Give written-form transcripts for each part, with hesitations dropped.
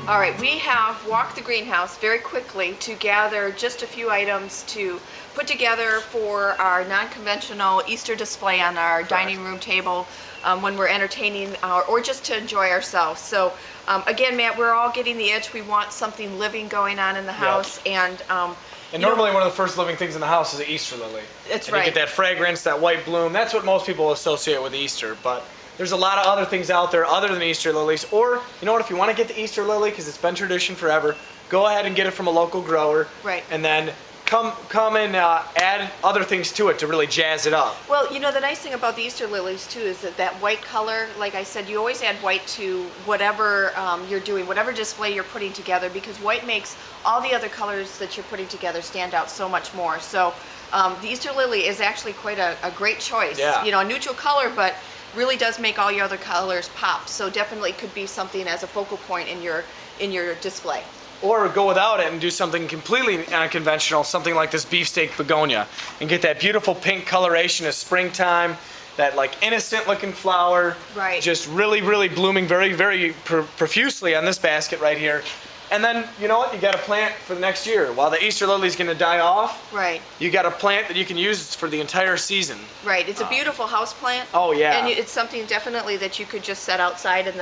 All right, we have walked the greenhouse very quickly to gather just a few items to put together for our non-conventional Easter display on our dining room table when we're entertaining or just to enjoy ourselves. So again, Matt, we're all getting the itch. We want something living going on in the house, and normally one of the first living things in the house is an Easter lily. That's right. You get that fragrance, that white bloom. That's what most people associate with Easter, but there's a lot of other things out there other than Easter lilies. Or, you know what, if you want to get the Easter lily, because it's been tradition forever, go ahead and get it from a local grower. Right. And then come and add other things to it to really jazz it up. Well, you know, the nice thing about the Easter lilies too is that white color, like I said, you always add white to whatever you're doing, whatever display you're putting together, because white makes all the other colors that you're putting together stand out so much more. So the Easter lily is actually quite a great choice. Yeah. You know, a neutral color, but really does make all your other colors pop. So definitely could be something as a focal point in your display. Or go without it and do something completely unconventional, something like this beefsteak begonia, and get that beautiful pink coloration of springtime, that like innocent looking flower, right, just really, really blooming very profusely on this basket right here. And then, you know what, you got to plant for the next year. While the Easter lily's going to die off, right, you got a plant that you can use for the entire season. Right, it's a beautiful house plant. Oh yeah. And it's something definitely that you could just set outside in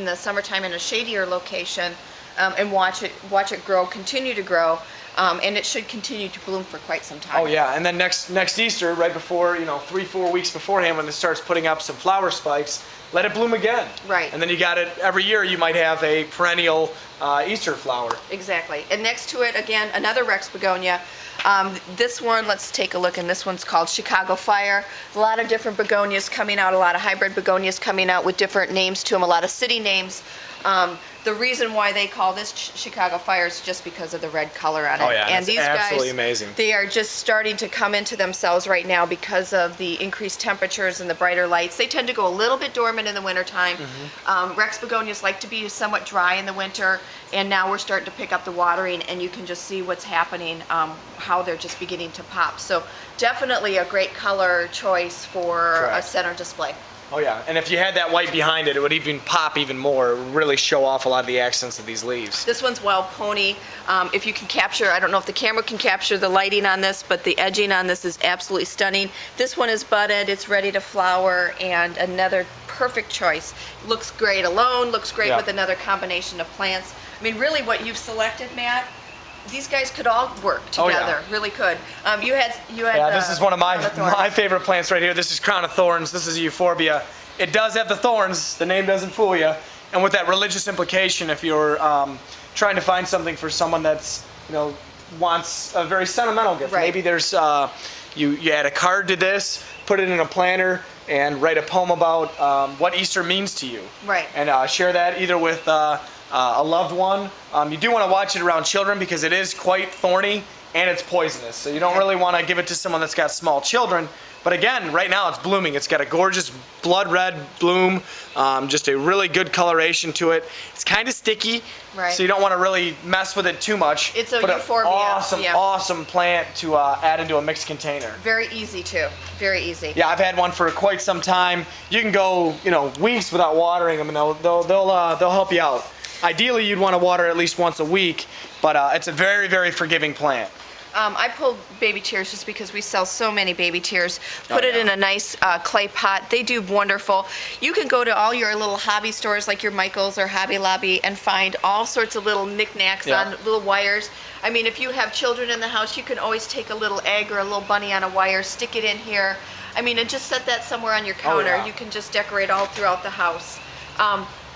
the summertime in a shadier location and watch it grow, continue to grow. And it should continue to bloom for quite some time. Oh yeah, and then next Easter, right before, 3-4 weeks beforehand, when it starts putting up some flower spikes, let it bloom again. Right. And then you got it every year. You might have a perennial Easter flower. Exactly. And next to it, again, another Rex begonia. This one, let's take a look, and this one's called Chicago Fire. A lot of different begonias coming out, a lot of hybrid begonias coming out with different names to them, a lot of city names. The reason why they call this Chicago Fire is just because of the red color on it. Oh yeah, and these absolutely guys, amazing. They are just starting to come into themselves right now because of the increased temperatures and the brighter lights. They tend to go a little bit dormant in the wintertime. Rex begonias like to be somewhat dry in the winter, and now we're starting to pick up the watering, and you can just see what's happening, how they're just beginning to pop. So definitely a great color choice for a center display. Oh yeah, and if you had that white behind it, it would even pop even more, really show off a lot of the accents of these leaves. This one's Wild Pony. If you can capture, I don't know if the camera can capture the lighting on this, but the edging on this is absolutely stunning. This one is budded, it's ready to flower, and another perfect choice. Looks great alone, looks great with another combination of plants. I mean, really what you've selected, Matt, these guys could all work together, really could. You had. Yeah, this is one of my favorite plants right here. This is Crown of Thorns. This is a euphorbia. It does have the thorns. The name doesn't fool you. And with that religious implication, if you're trying to find something for someone that's, wants a very sentimental gift, maybe there's you add a card to this, put it in a planner, and write a poem about what Easter means to you. Right. And share that either with a loved one. You do want to watch it around children because it is quite thorny and it's poisonous. So you don't really want to give it to someone that's got small children. But again, right now it's blooming. It's got a gorgeous blood red bloom, just a really good coloration to it. It's kind of sticky, so you don't want to really mess with it too much. It's a euphorbia. Awesome plant to add into a mixed container. Very easy too. Very easy. Yeah, I've had one for quite some time. You can go, weeks without watering them, and they'll help you out. Ideally, you'd want to water at least once a week, but it's a very forgiving plant. I pulled baby tears just because we sell so many baby tears. Put it in a nice clay pot. They do wonderful. You can go to all your little hobby stores like your Michaels or Hobby Lobby and find all sorts of little knickknacks on little wires. I mean, if you have children in the house, you can always take a little egg or a little bunny on a wire, stick it in here. I mean, and just set that somewhere on your counter. You can just decorate all throughout the house.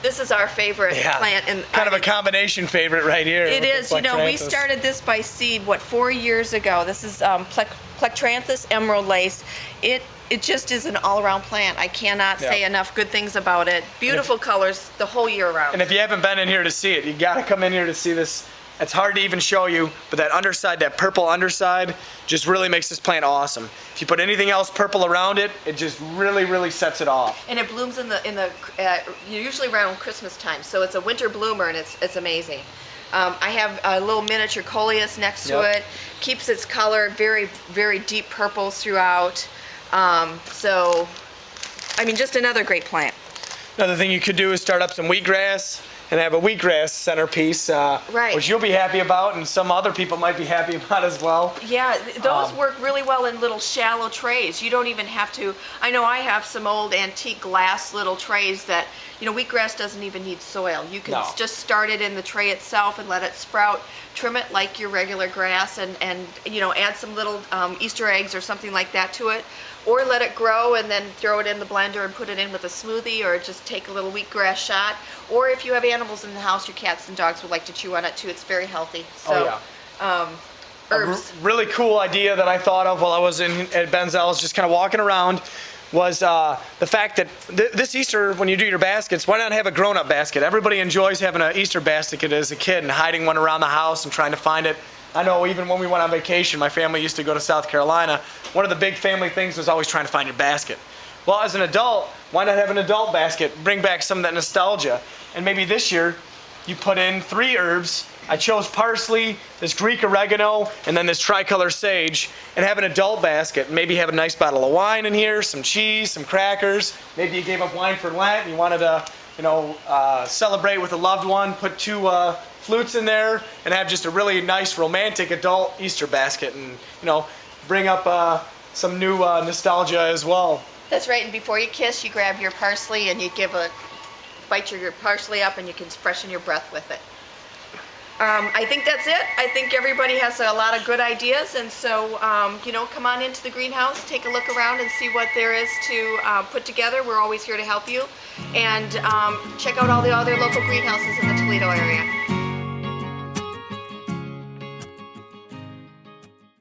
This is our favorite plant. Kind of a combination favorite right here. It is. We started this by seed, 4 years ago. This is Plectranthus emerald lace. It just is an all-around plant. I cannot say enough good things about it. Beautiful colors the whole year round. And if you haven't been in here to see it, you got to come in here to see this. It's hard to even show you, but that underside, that purple underside, just really makes this plant awesome. If you put anything else purple around it, it just really sets it off. And it blooms usually around Christmas time, so it's a winter bloomer, and it's amazing. I have a little miniature coleus next to it. Keeps its color very deep purples throughout. So, I mean, just another great plant. Another thing you could do is start up some wheatgrass. and have a wheatgrass centerpiece, Right. which you'll be happy about, and some other people might be happy about as well. Yeah, those work really well in little shallow trays. You don't even have to, I know I have some old antique glass little trays that, wheatgrass doesn't even need soil. You can No. just start it in the tray itself and let it sprout. Trim it like your regular grass and add some little Easter eggs or something like that to it. Or let it grow and then throw it in the blender and put it in with a smoothie, or just take a little wheatgrass shot. Or if you have animals in the house, your cats and dogs would like to chew on it too. It's very healthy. So, herbs. Really cool idea that I thought of while I was at Benzel's, just kind of walking around, was the fact that this Easter, when you do your baskets, why not have a grown-up basket? Everybody enjoys having an Easter basket as a kid and hiding one around the house and trying to find it. I know even when we went on vacation, my family used to go to South Carolina. One of the big family things was always trying to find your basket. Well, as an adult, why not have an adult basket? Bring back some of that nostalgia. And maybe this year, you put in 3 herbs. I chose parsley, this Greek oregano, and then this tricolor sage, and have an adult basket. Maybe have a nice bottle of wine in here, some cheese, some crackers. Maybe you gave up wine for Lent and you wanted to, celebrate with a loved one. Put 2 flutes in there and have just a really nice romantic adult Easter basket, and bring up some new nostalgia as well. That's right. And before you kiss, you grab your parsley and you bite your parsley up, and you can freshen your breath with it. I think that's it. I think everybody has a lot of good ideas, and so come on into the greenhouse, take a look around and see what there is to put together. We're always here to help you, and check out all the other local greenhouses in the Toledo area.